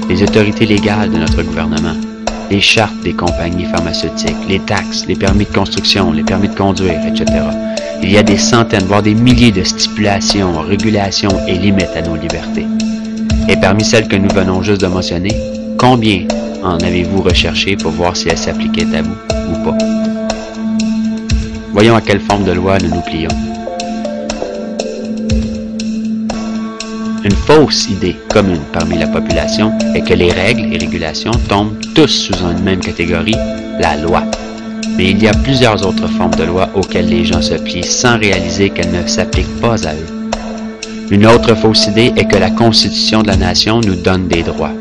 les autorités légales de notre gouvernement, les chartes des compagnies pharmaceutiques, les taxes, les permis de construction, les permis de conduire, etc. Il y a des centaines, voire des milliers de stipulations, régulations et limites à nos libertés. Et parmi celles que nous venons juste de mentionner, combien en avez-vous recherché pour voir si elles s'appliquaient à vous ou pas? Voyons à quelle forme de loi nous nous plions. Une fausse idée commune parmi la population est que les règles et régulations tombent tous sous une même catégorie, la loi. Mais il y a plusieurs autres formes de loi auxquelles les gens se plient sans réaliser qu'elles ne s'appliquent pas à eux. Une autre fausse idée est que la Constitution de la nation nous donne des droits.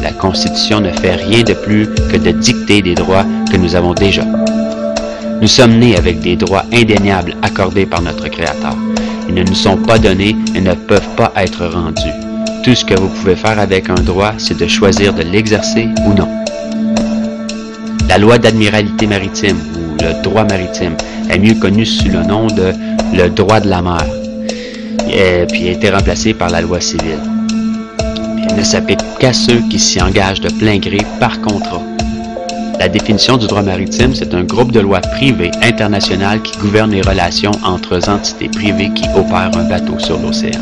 La Constitution ne fait rien de plus que de dicter des droits que nous avons déjà. Nous sommes nés avec des droits indéniables accordés par notre Créateur. Ils ne nous sont pas donnés et ne peuvent pas être rendus. Tout ce que vous pouvez faire avec un droit, c'est de choisir de l'exercer ou non. La loi d'admiralité maritime, ou le droit maritime, est mieux connu sous le nom de le droit de la mer, et puis a été remplacé par la loi civile. Elle ne s'applique qu'à ceux qui s'y engagent de plein gré par contrat. La définition du droit maritime, c'est un groupe de lois privées internationales qui gouvernent les relations entre entités privées qui opèrent un bateau sur l'océan.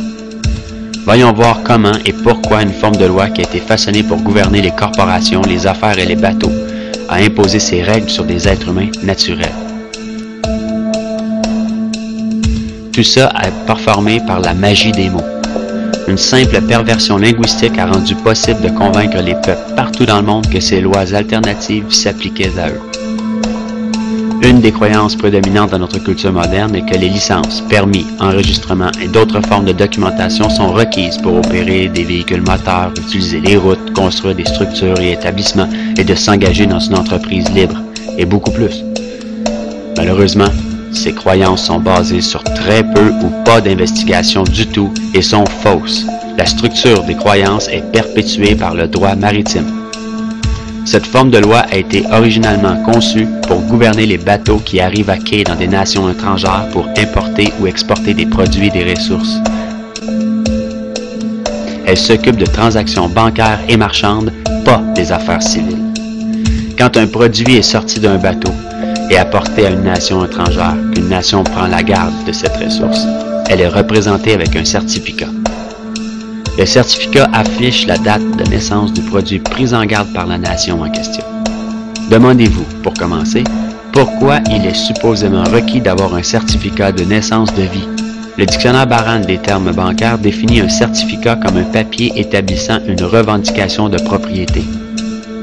Voyons voir comment et pourquoi une forme de loi qui a été façonnée pour gouverner les corporations, les affaires et les bateaux a imposé ses règles sur des êtres humains naturels. Tout ça est performé par la magie des mots. Une simple perversion linguistique a rendu possible de convaincre les peuples partout dans le monde que ces lois alternatives s'appliquaient à eux. Une des croyances prédominantes dans notre culture moderne est que les licences, permis, enregistrements et d'autres formes de documentation sont requises pour opérer des véhicules moteurs, utiliser les routes, construire des structures et établissements et de s'engager dans une entreprise libre, et beaucoup plus. Malheureusement, ces croyances sont basées sur très peu ou pas d'investigation du tout et sont fausses. La structure des croyances est perpétuée par le droit maritime. Cette forme de loi a été originalement conçue pour gouverner les bateaux qui arrivent à quai dans des nations étrangères pour importer ou exporter des produits et des ressources. Elle s'occupe de transactions bancaires et marchandes, pas des affaires civiles. Quand un produit est sorti d'un bateau et apporté à une nation étrangère, qu'une nation prend la garde de cette ressource, elle est représentée avec un certificat. Le certificat affiche la date de naissance du produit pris en garde par la nation en question. Demandez-vous, pour commencer, pourquoi il est supposément requis d'avoir un certificat de naissance de vie. Le dictionnaire Baran des termes bancaires définit un certificat comme un papier établissant une revendication de propriété.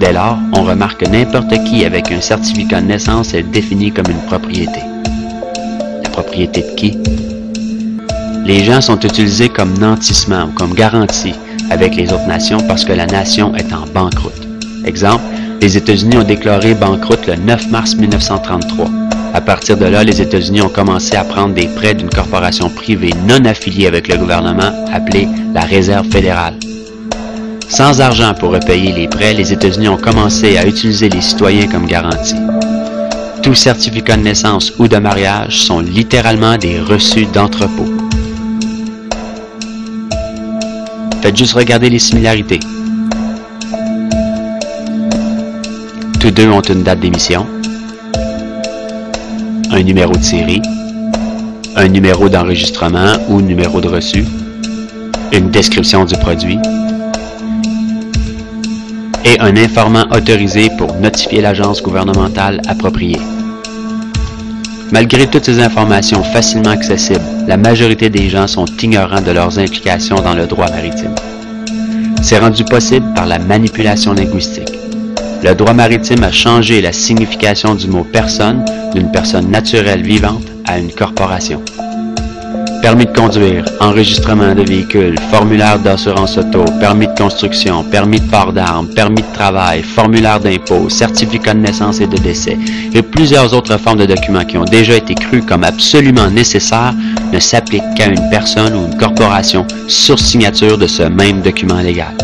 Dès lors, on remarque que n'importe qui avec un certificat de naissance est défini comme une propriété. La propriété de qui? Les gens sont utilisés comme nantissement ou comme garantie avec les autres nations parce que la nation est en banqueroute. Exemple, les États-Unis ont déclaré banqueroute le 9 mars 1933. À partir de là, les États-Unis ont commencé à prendre des prêts d'une corporation privée non affiliée avec le gouvernement appelée la Réserve fédérale. Sans argent pour repayer les prêts, les États-Unis ont commencé à utiliser les citoyens comme garantie. Tous certificats de naissance ou de mariage sont littéralement des reçus d'entrepôt. Faites juste regarder les similarités. Tous deux ont une date d'émission, un numéro de série, un numéro d'enregistrement ou numéro de reçu, une description du produit et un informant autorisé pour notifier l'agence gouvernementale appropriée. Malgré toutes ces informations facilement accessibles, la majorité des gens sont ignorants de leurs implications dans le droit maritime. C'est rendu possible par la manipulation linguistique. Le droit maritime a changé la signification du mot « personne » d'une personne naturelle vivante à une corporation. Permis de conduire, enregistrement de véhicules, formulaire d'assurance auto, permis de construction, permis de port d'armes, permis de travail, formulaire d'impôt, certificat de naissance et de décès, et plusieurs autres formes de documents qui ont déjà été crus comme absolument nécessaires ne s'appliquent qu'à une personne ou une corporation sur signature de ce même document légal.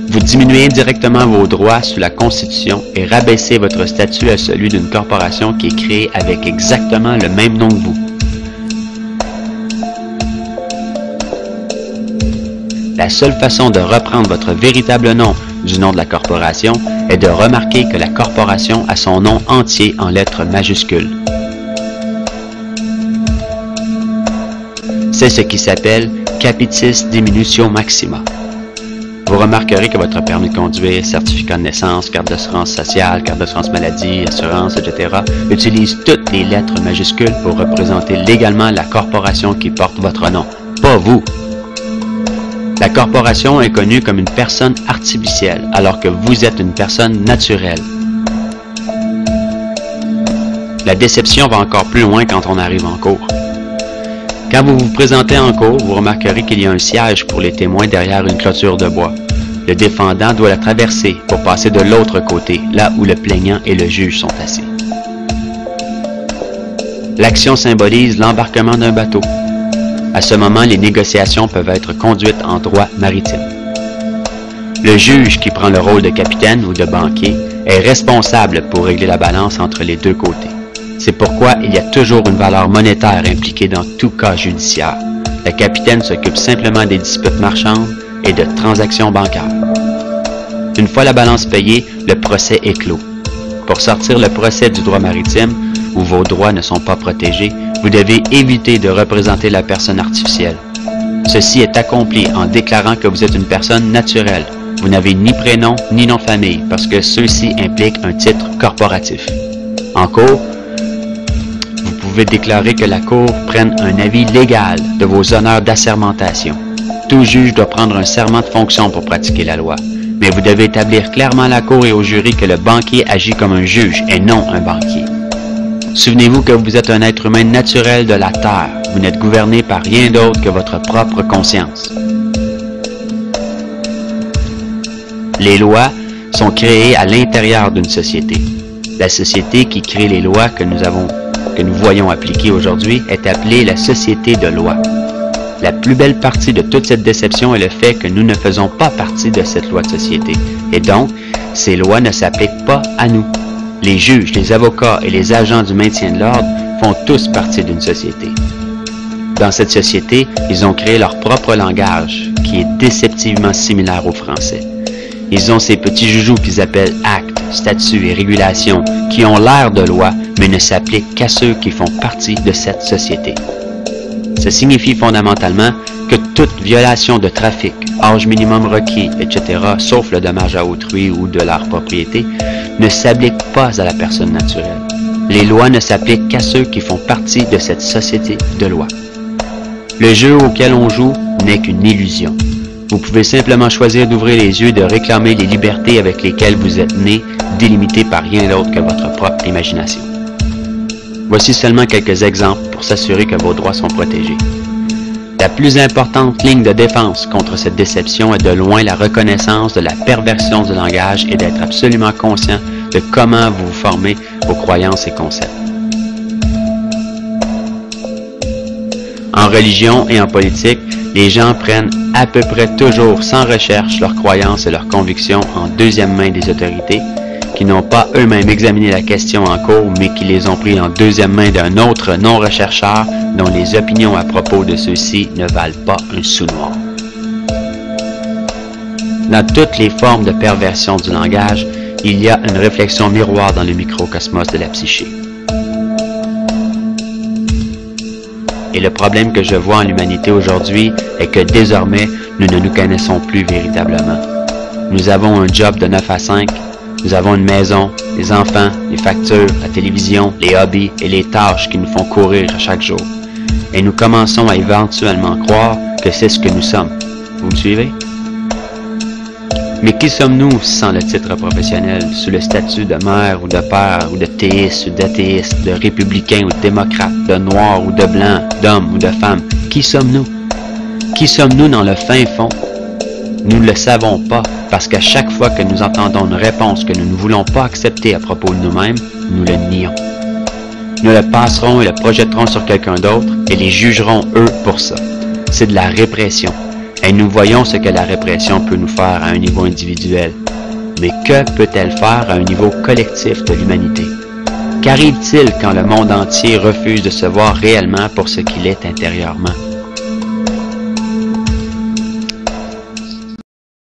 Vous diminuez indirectement vos droits sous la Constitution et rabaissez votre statut à celui d'une corporation qui est créée avec exactement le même nom que vous. La seule façon de reprendre votre véritable nom du nom de la corporation est de remarquer que la corporation a son nom entier en lettres majuscules. C'est ce qui s'appelle Capitis Diminutio Maxima. Vous remarquerez que votre permis de conduire, certificat de naissance, carte d'assurance sociale, carte d'assurance maladie, assurance, etc. utilisent toutes les lettres majuscules pour représenter légalement la corporation qui porte votre nom, pas vous. La corporation est connue comme une personne artificielle, alors que vous êtes une personne naturelle. La déception va encore plus loin quand on arrive en cours. Quand vous vous présentez en cours, vous remarquerez qu'il y a un siège pour les témoins derrière une clôture de bois. Le défendant doit la traverser pour passer de l'autre côté, là où le plaignant et le juge sont assis. L'action symbolise l'embarquement d'un bateau. À ce moment, les négociations peuvent être conduites en droit maritime. Le juge, qui prend le rôle de capitaine ou de banquier, est responsable pour régler la balance entre les deux côtés. C'est pourquoi il y a toujours une valeur monétaire impliquée dans tout cas judiciaire. Le capitaine s'occupe simplement des disputes marchandes et de transactions bancaires. Une fois la balance payée, le procès est clos. Pour sortir le procès du droit maritime, où vos droits ne sont pas protégés, vous devez éviter de représenter la personne artificielle. Ceci est accompli en déclarant que vous êtes une personne naturelle. Vous n'avez ni prénom ni nom de famille parce que ceux-ci impliquent un titre corporatif. En cours, vous pouvez déclarer que la Cour prenne un avis légal de vos honneurs d'assermentation. Tout juge doit prendre un serment de fonction pour pratiquer la loi. Mais vous devez établir clairement à la Cour et au jury que le banquier agit comme un juge et non un banquier. Souvenez-vous que vous êtes un être humain naturel de la Terre. Vous n'êtes gouverné par rien d'autre que votre propre conscience. Les lois sont créées à l'intérieur d'une société. La société qui crée les lois que nous voyons appliquées aujourd'hui est appelée la société de loi. La plus belle partie de toute cette déception est le fait que nous ne faisons pas partie de cette loi de société. Et donc, ces lois ne s'appliquent pas à nous. Les juges, les avocats et les agents du maintien de l'ordre font tous partie d'une société. Dans cette société, ils ont créé leur propre langage, qui est déceptivement similaire au français. Ils ont ces petits joujoux qu'ils appellent actes, statuts et régulations, qui ont l'air de loi, mais ne s'appliquent qu'à ceux qui font partie de cette société. Ça signifie fondamentalement que toute violation de trafic, âge minimum requis, etc., sauf le dommage à autrui ou de leur propriété, ne s'applique pas à la personne naturelle. Les lois ne s'appliquent qu'à ceux qui font partie de cette société de loi. Le jeu auquel on joue n'est qu'une illusion. Vous pouvez simplement choisir d'ouvrir les yeux et de réclamer les libertés avec lesquelles vous êtes né, délimitées par rien d'autre que votre propre imagination. Voici seulement quelques exemples pour s'assurer que vos droits sont protégés. La plus importante ligne de défense contre cette déception est de loin la reconnaissance de la perversion du langage et d'être absolument conscient de comment vous vous formez vos croyances et concepts. En religion et en politique, les gens prennent à peu près toujours sans recherche leurs croyances et leurs convictions en deuxième main des autorités, qui n'ont pas eux-mêmes examiné la question en cours, mais qui les ont pris en deuxième main d'un autre non-rechercheur dont les opinions à propos de ceux-ci ne valent pas un sou noir. Dans toutes les formes de perversion du langage, il y a une réflexion miroir dans le microcosmos de la psyché. Et le problème que je vois en l'humanité aujourd'hui est que désormais, nous ne nous connaissons plus véritablement. Nous avons un job de 9 à 5, nous avons une maison, les enfants, les factures, la télévision, les hobbies et les tâches qui nous font courir à chaque jour. Et nous commençons à éventuellement croire que c'est ce que nous sommes. Vous me suivez? Mais qui sommes-nous sans le titre professionnel, sous le statut de mère ou de père ou de théiste ou d'athéiste, de républicain ou de démocrate, de noir ou de blanc, d'homme ou de femme? Qui sommes-nous? Qui sommes-nous dans le fin fond? Nous ne le savons pas parce qu'à chaque fois que nous entendons une réponse que nous ne voulons pas accepter à propos de nous-mêmes, nous le nions. Nous le passerons et le projetterons sur quelqu'un d'autre et les jugerons eux pour ça. C'est de la répression. Et nous voyons ce que la répression peut nous faire à un niveau individuel. Mais que peut-elle faire à un niveau collectif de l'humanité? Qu'arrive-t-il quand le monde entier refuse de se voir réellement pour ce qu'il est intérieurement?